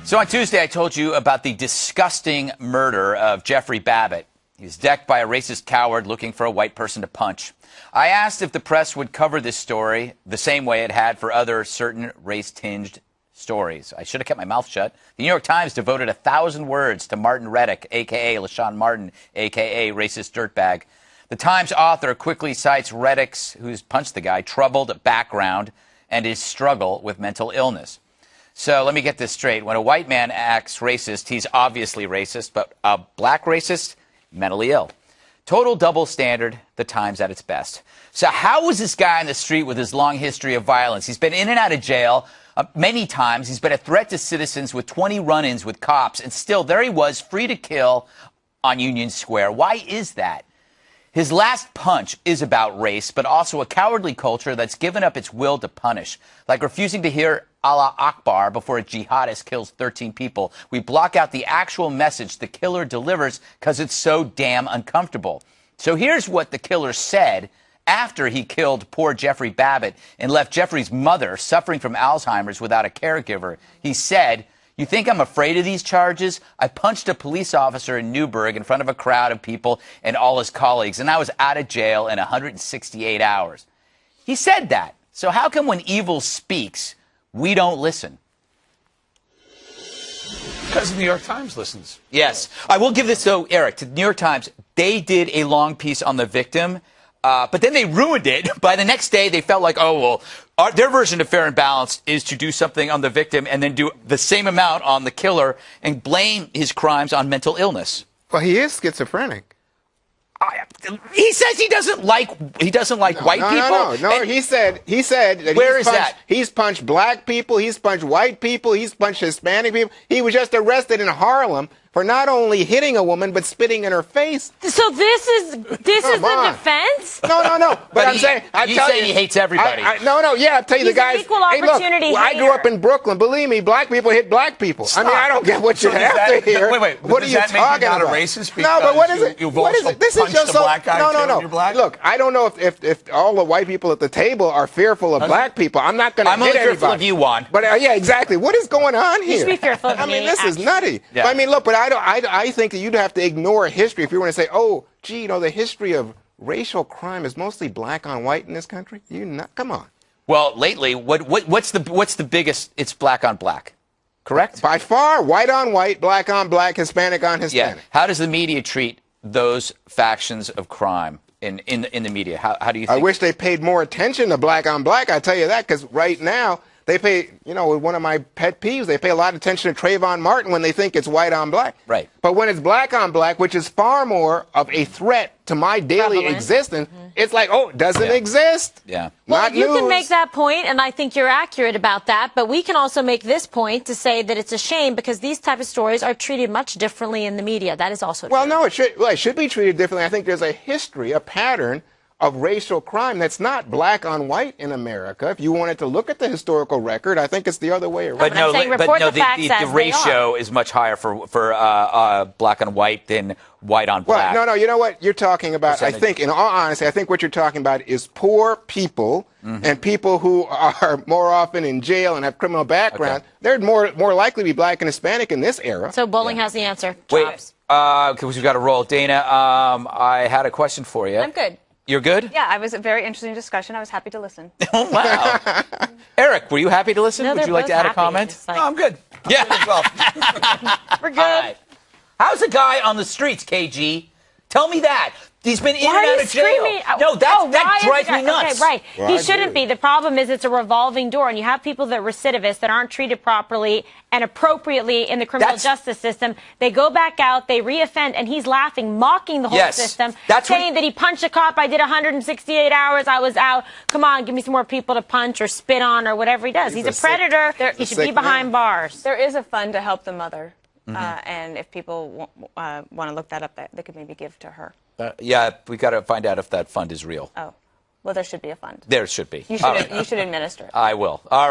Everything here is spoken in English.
So on Tuesday, I told you about the disgusting murder of Jeffrey Babbitt. He was decked by a racist coward looking for a white person to punch. I asked if the press would cover this story the same way it had for other certain race-tinged stories. I should have kept my mouth shut. The New York Times devoted 1,000 words to Martin Reddick, a.k.a. LaShawn Martin, a.k.a. racist dirtbag. The Times author quickly cites Reddick's, who's punched the guy, troubled background and his struggle with mental illness. So let me get this straight. When a white man acts racist, he's obviously racist, but a black racist, mentally ill. Total double standard, the Times at its best. So how was this guy on the street with his long history of violence? He's been in and out of jail many times. He's been a threat to citizens with 20 run-ins with cops, and still there he was, free to kill on Union Square. Why is that? His last punch is about race, but also a cowardly culture that's given up its will to punish, like refusing to hear Allah Akbar before a jihadist kills 13 people. We block out the actual message the killer delivers because it's so damn uncomfortable. So here's what the killer said after he killed poor Jeffrey Babbitt and left Jeffrey's mother suffering from Alzheimer's without a caregiver. He said, "You think I'm afraid of these charges? I punched a police officer in Newburgh in front of a crowd of people and all his colleagues, and I was out of jail in 168 hours. He said that. So how come when evil speaks, we don't listen? Because the New York Times listens. Yes. I will give this, though, Eric, to the New York Times. They did a long piece on the victim, but then they ruined it. By the next day, they felt like, oh, well, their version of fair and balanced is to do something on the victim and then do the same amount on the killer and blame his crimes on mental illness. Well, he is schizophrenic. He says he doesn't like white people. No. He said that where is that? He's punched black people. He's punched white people. He's punched Hispanic people. He was just arrested in Harlem for not only hitting a woman but spitting in her face. So this is the defense? No. But I'm saying, he hates everybody. Yeah, I'll tell you, He's the guys. an equal opportunity I grew up in Brooklyn. Believe me, black people hit black people. Stop. I mean, I don't get what you have to hear. Wait. What are you talking about? Not a racist? No, but what is it? What is it? This is just a black guy no. You're black? Look, I don't know if all the white people at the table are fearful of black people. I'm not going to hit anybody. I'm only fearful of you, Juan. But yeah, exactly. What is going on here? You should be fearful of me. I mean, this is nutty. Yeah. But, I mean, look, but I think that you'd have to ignore history if you were to say, oh, gee, the history of racial crime is mostly black on white in this country. Come on. Well, lately, what's the biggest? It's black on black, correct? By far, white on white, black on black, Hispanic on Hispanic. Yeah. How does the media treat those factions of crime in the media? How do you think? I wish they paid more attention to black on black. I tell you that, because right now they pay, one of my pet peeves, they pay a lot of attention to Trayvon Martin when they think it's white on black. Right. But when it's black on black, which is far more of a threat to my daily existence, it's like, oh, it doesn't exist. Yeah. Well, you can make that point, and I think you're accurate about that, but we can also make this point to say that it's a shame because these type of stories are treated much differently in the media. That is also true. Well, no, it should be treated differently. I think there's a history, a pattern of racial crime that's not black on white in America. If you wanted to look at the historical record, I think it's the other way around. But the ratio is much higher for black on white than white on black. Well, no, you know what you're talking about? I think, in all honesty, I think what you're talking about is poor people and people who are more often in jail and have criminal background. They're more likely to be black and Hispanic in this era. So Bowling has the answer. Wait, because we've got to roll. Dana, I had a question for you. I'm good. You're good? Yeah, it was a very interesting discussion. I was happy to listen. Oh, wow. Eric, were you happy to listen? No, Would you like to add a comment? No, I'm good. Yeah. Well. We're good. All right. How's a guy on the streets, KG? Tell me that. He's been in and out of jail. Screaming? No, that drives me nuts. Okay, right. Well, he shouldn't be. The problem is it's a revolving door, and you have people that are recidivists that aren't treated properly and appropriately in the criminal justice system. They go back out, they reoffend, and he's laughing, mocking the whole system, saying that he punched a cop. I did 168 hours. I was out. Come on, give me some more people to punch or spit on or whatever he does. He's a predator. He should be behind bars. There is a fund to help the mother, and if people want to look that up, they could maybe give to her. Yeah, we got to find out if that fund is real. Oh, well, there should be a fund. There should be. You should administer it. I will. All right.